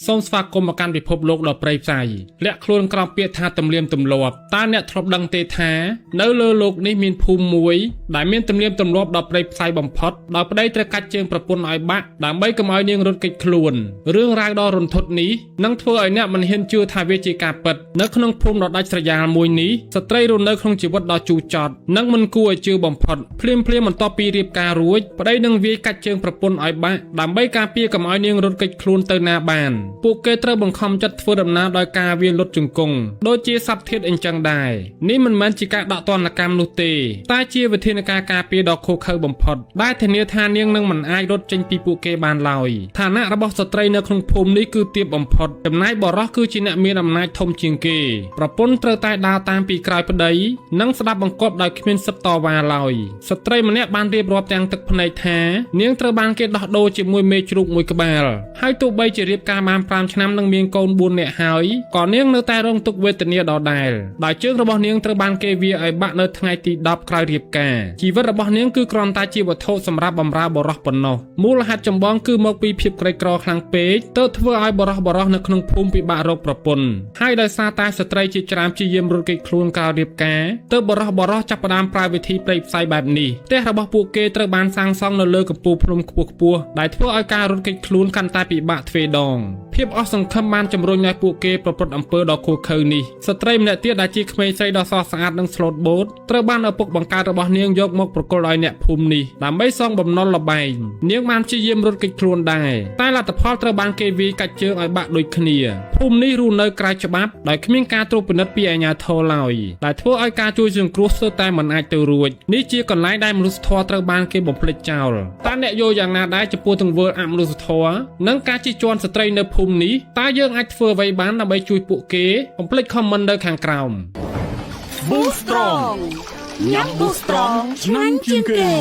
សូមស្វាគមន៍មកកាន់ពិភពលោកដ៏ប្រៃផ្សៃលាក់ខ្លួនក្រោមពាក្យថាទំនៀមទម្លាប់តើអ្នកធ្លាប់ដឹងទេថានៅលើលោកនេះមានភូមិមួយដែលមានទំនៀមទម្លាប់ដ៏ប្រៃផ្សៃបំផុតដោយប្តីត្រូវកាច់ជើងប្រពន្ធឲ្យបាក់ដើម្បីកុំឲ្យនាងរត់គេចខ្លួនរឿងរ៉ាវដ៏រន្ធត់នេះនឹងធ្វើឲ្យអ្នកមិនហ៊ានជឿថាវាជាការពិតនៅក្នុងភូមិដ៏ដាច់ស្រយាលមួយនេះស្ត្រីរស់នៅក្នុងជីវិតដ៏ជូរចត់និងមិនគួរឲ្យជឿបំផុតភ្លាមបន្ទាប់ពីរៀបការរួចប្តីនឹងវាយកាច់ជើងប្រពន្ធឲ្យបាក់ដើម្បីការពារកុំឲ្យនាងរត់គេចខ្លួនទៅណាបានពួកគេត្រូវបង្ខំចិត្តធ្វើដំណើរដោយការវាយលុតជង្គង់ដូចជាសត្វធាតុអញ្ចឹងដែរនេះមិនមែនជាការដាក់ទណ្ឌកម្មនោះទេតែជាវិធានការការពារដ៏ឃោរឃៅបំផុតដែលធានាថានាងនឹងមិនអាចរត់ចេញពីពួកគេបានឡើយឋានៈរបស់ស្ត្រីនៅក្នុងភូមិនេះគឺទាបបំផុតចំណែកបុរសគឺជាអ្នកមានអំណាចធំជាងគេប្រពន្ធត្រូវតែដើរតាមពីក្រោយប្តីនិងស្ដាប់បង្គាប់ដោយគ្មានសិទ្ធិតវ៉ាឡើយស្ត្រីម្នាក់បានរៀបរាប់ទាំងទឹកភ្នែកថានាងត្រូវបានគេដោះដូរជាមួយមេជ្រូកមួយក្បាលហើយទោះបីជារៀបការបាន5ឆ្នាំនឹងមានកូន4នាក់ហើយក៏នាងនៅតែរងទុក្ខវេទនាដដែលដោយជើងរបស់នាងត្រូវបានគេវាយឲ្យបាក់នៅថ្ងៃទី10ក្រោយរៀបការជីវិតរបស់នាងគឺគ្រាន់តែជាវត្ថុសម្រាប់បម្រើបុរសប៉ុណ្ណោះមូលហេតុចម្បងគឺមកពីភាពក្រីក្រខ្លាំងពេកទើបធ្វើឲ្យបុរសនៅក្នុងភូមិពិបាករកប្រពន្ធហើយដោយសារតែស្ត្រីជាច្រើនព្យាយាមរត់គេចខ្លួនក្រោយរៀបការទើបបុរសចាប់ផ្ដើមប្រើវិធីប្រេយផ្សៃបែបនេះផ្ទះរបស់ពួកគេត្រូវបានសាងសង់នៅលើកំពូលភ្នំខ្ពស់ដែលធ្វើឲ្យការរត់គេចខ្លួនកាន់តែពិបាកទ្វេដងភាពអស់សង្ឃឹមបានជំរុញឲ្យពួកគេប្រព្រឹត្តអំពើដ៏ឃោរឃៅនេះស្ត្រីម្នាក់ទៀតដែលជាក្មេងស្រីដ៏ស្រស់ស្អាតនិងស្លូតបូតត្រូវបានឪពុកបង្កើតរបស់នាងយកមកប្រគល់ឲ្យអ្នកភូមិនេះដើម្បីសងបំណុលលបែងនាងបានព្យាយាមរត់គេចខ្លួនដែរតែលទ្ធផលត្រូវបានគេវាយកាច់ជើងឲ្យបាក់ដូចគ្នាភូមិនេះរស់នៅក្រៅច្បាប់ដោយគ្មានការត្រួតពិនិត្យពីអាជ្ញាធរឡើយដែលធ្វើឲ្យការជួយសង្គ្រោះស្ទើរតែមិនអាចទៅរួចនេះជាកន្លែងដែលមនុស្សធម៌ត្រូវបានគេបំភ្លេចចោលតើអ្នកយល់យ៉ាងណាដែរចំពោះទង្វើអមនុស្សធម៌និងការជិះជាន់ស្ត្រីនៅភូមិនេះតើយើងអាចធ្វើអ្វីបានដើម្បីជួយពួកគេកុំភ្លេច comment នៅខាងក្រោម Boost Strong ញ៉ាំ Boost Strong ឆ្ងាញ់ជាងគេ